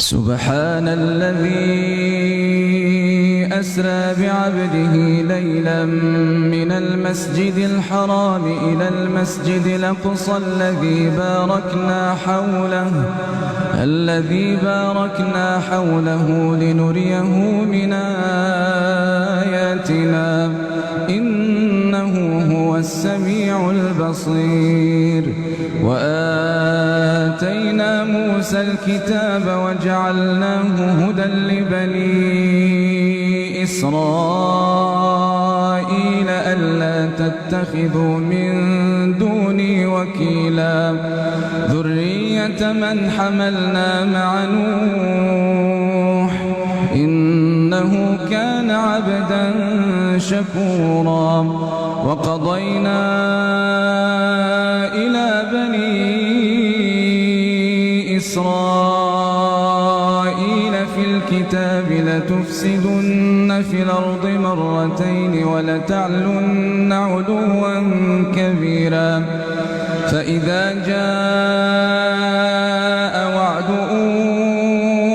سبحان الذي أسرى بعبده ليلا من المسجد الحرام إلى المسجد الأقصى الذي باركنا حوله لنريه من آياتنا إنه هو السميع البصير. وآتينا موسى الكتاب وجعلناه هدى لبني إسرائيل ألا تتخذوا من دوني وكيلا ذرية من حملنا مع نوح إنه كان عبدا شكورا. وقضينا إلى بني إسرائيل في الكتاب لتفسدن في الأرض مرتين ولتعلن علوا كبيرا. فإذا جاء وعد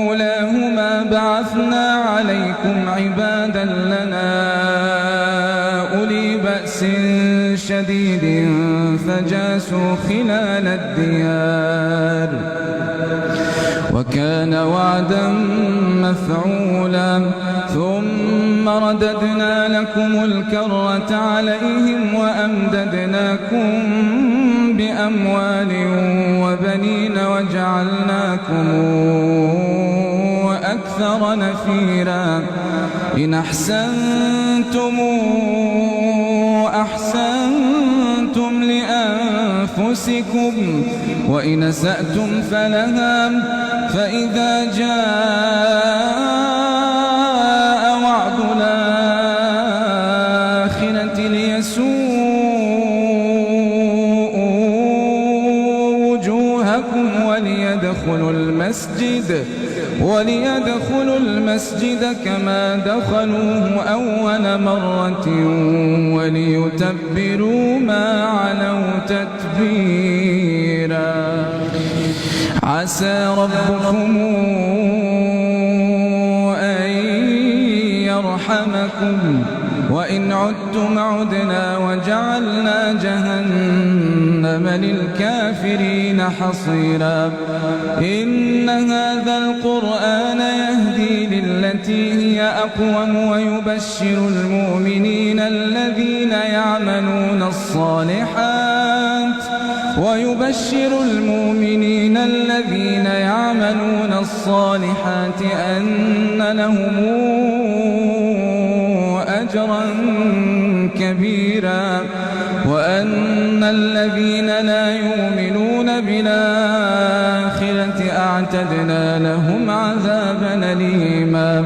أولاهما بعثنا عليكم عبادا لنا أولي بأس شديد فجاسوا خلال الديار وكان وعدا مفعولا. ثم رددنا لكم الكرة عليهم وأمددناكم بأموال وبنين وجعلناكم أكثر نفيرا. إن أحسنتم أحسنتم لأنفسكم وإن أسأتم فلها. فإذا جاء وعد الآخرة ليسوءوا وجوهكم وليدخلوا المسجد كما دخلوه أول مرة وليتبروا ما علوا تتبيرا. عسى ربكم أن يرحمكم وإن عدتم عدنا وجعلنا جهنم للكافرين حصيرا. إن هذا القرآن يهدي للتي هي أقوم ويبشر المؤمنين الذين يعملون الصالحات أن لهم أجرا كبيرا وأن الذين لا يؤمنون بالآخرة أعتدنا لهم عذابا أليما.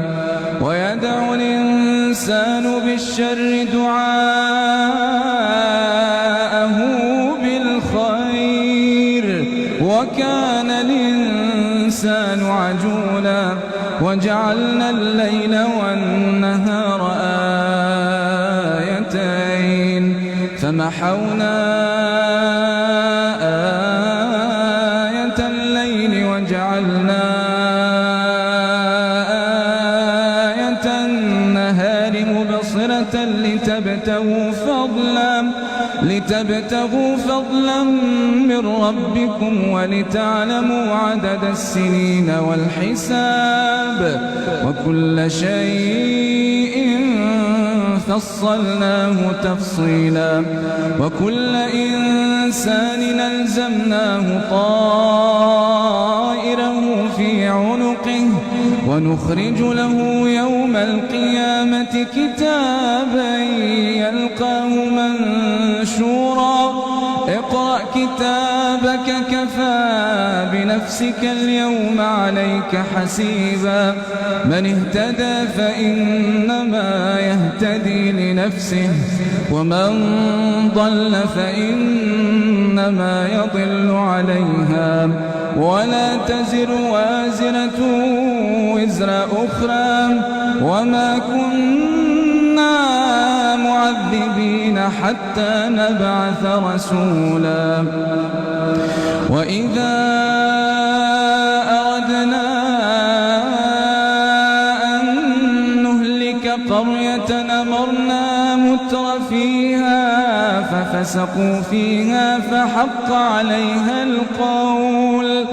ويدعو الإنسان بالشر دعاءه بالخير وكان الإنسان عجولا. وجعلنا الليل والنهار آيتين فمحونا آية الليل وجعلنا آية النهار مبصرة لتبتغوا فضلا من ربكم ولتعلموا عدد السنين والحساب وكل شيء فصلناه تفصيلا. وكل إنسان ألزمناه طائره في عنقه ونخرج له يوم القيامة كتابا يلقاه منشورا. اقرأ كتابك كفى بنفسك اليوم عليك حسيبا. من اهتدى فإنما يهتدي لنفسه ومن ضل فإنما يضل عليها ولا تزر وازرة وزر أخرى وما كنا معذبين حتى نبعث رسولا. وإذا أردنا ففسقوا فيها فحق عليها القول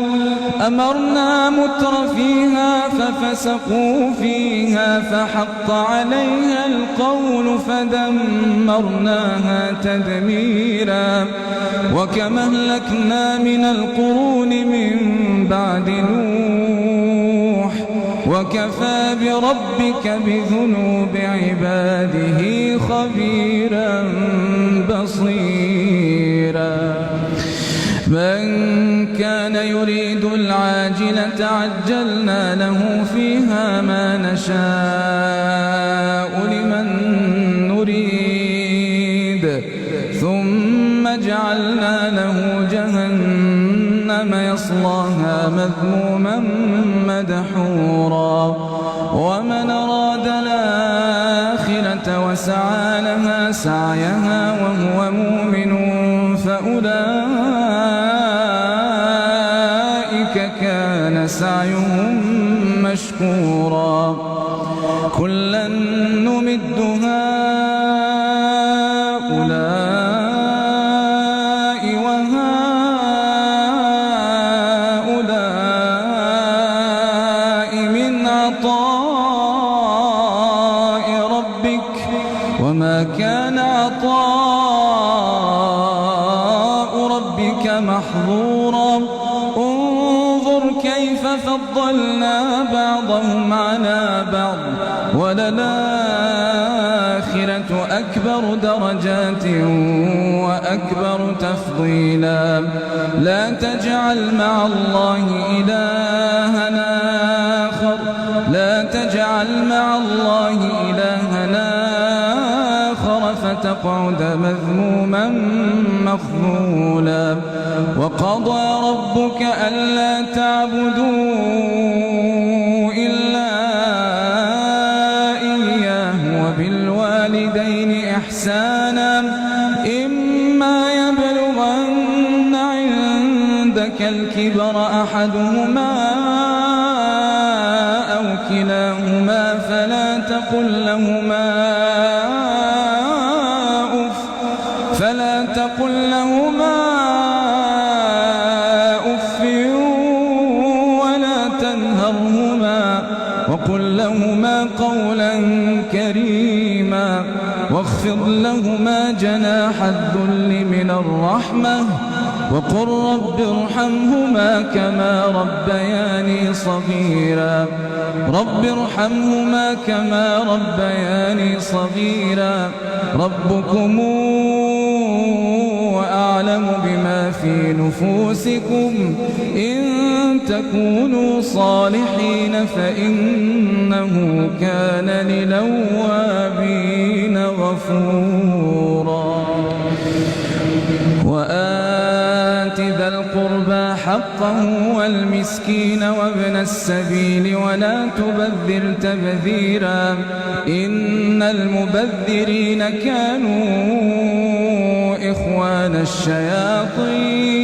أمرنا مترفيها ففسقوا فيها فحق عليها القول فدمرناها تدميرا وكما أهلكنا من القرون من بعد نوح وكفى بربك بذنوب عباده خبيرا بصيرا من كان يريد العاجلة عجلنا له فيها ما نشاء لمن نريد ثم جعلنا له جهنم يصلاها مذموما مدحورا ومن أراد الآخرة وسعى لها سعيها وهو مؤمن فأولئك كان سعيهم مشكورا كلا نمد هؤلاء وهؤلاء من عطاء ربك وما كان عطاء ربك محظورا انظر كيف فضلنا بعضهم على بعض وللآخرة أكبر درجات وأكبر تفضيلا لا تجعل مع الله إلهنا آخر لا تجعل مع الله إلهنا آخر فتقعد مذموما مخذولا وقضى ربك ألا تعبدوا إلا إياه وبالوالدين إحسانا إما يبلغن عندك الكبر أحدهما أو كلاهما فلا تقل لهما أف ولا تنهرهما وقل لهما قولا كريما واخفض لهما جناح الذل من الرحمة وقل رب ارحمهما كما ربياني صغيرا رب ارحمهما كما ربياني صغيرا ربكم أعلم بما في نفوسكم إن تكونوا صالحين فإنه كان للأوابين غفورا وآت ذا القربى حقه والمسكين وابن السبيل ولا تبذر تبذيرا إن المبذرين كانوا إخوان الشياطين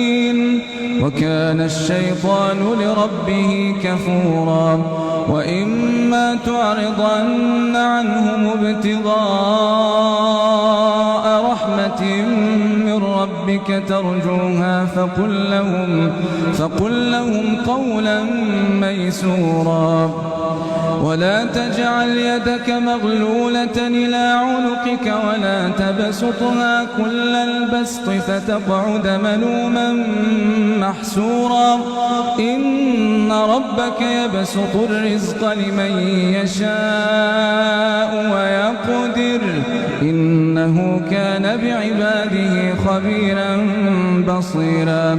وكان الشيطان لربه كفورا وإما تعرضن عنهم ابتغاء رحمة من ربك ترجوها فقل لهم قولا ميسورا ولا تجعل يدك مغلولة إلى عنقك ولا تبسطها كل البسط فتقعد ملوما محسورا إن ربك يبسط الرزق لمن يشاء ويقدر إنه كان بعباده خبيرا بصيرا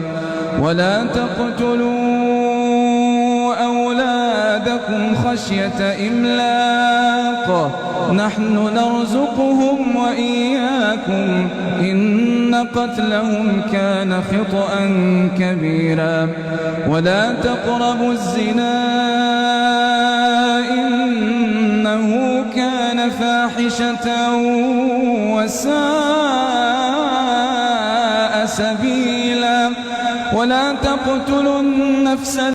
ولا تقتلوا أولادكم خشية إملاق نحن نرزقهم وإياكم إن قتلهم كان خطأ كبيرا ولا تقربوا الزنا إنه كان فاحشة وساء سبيلا ولا تقتلوا النفس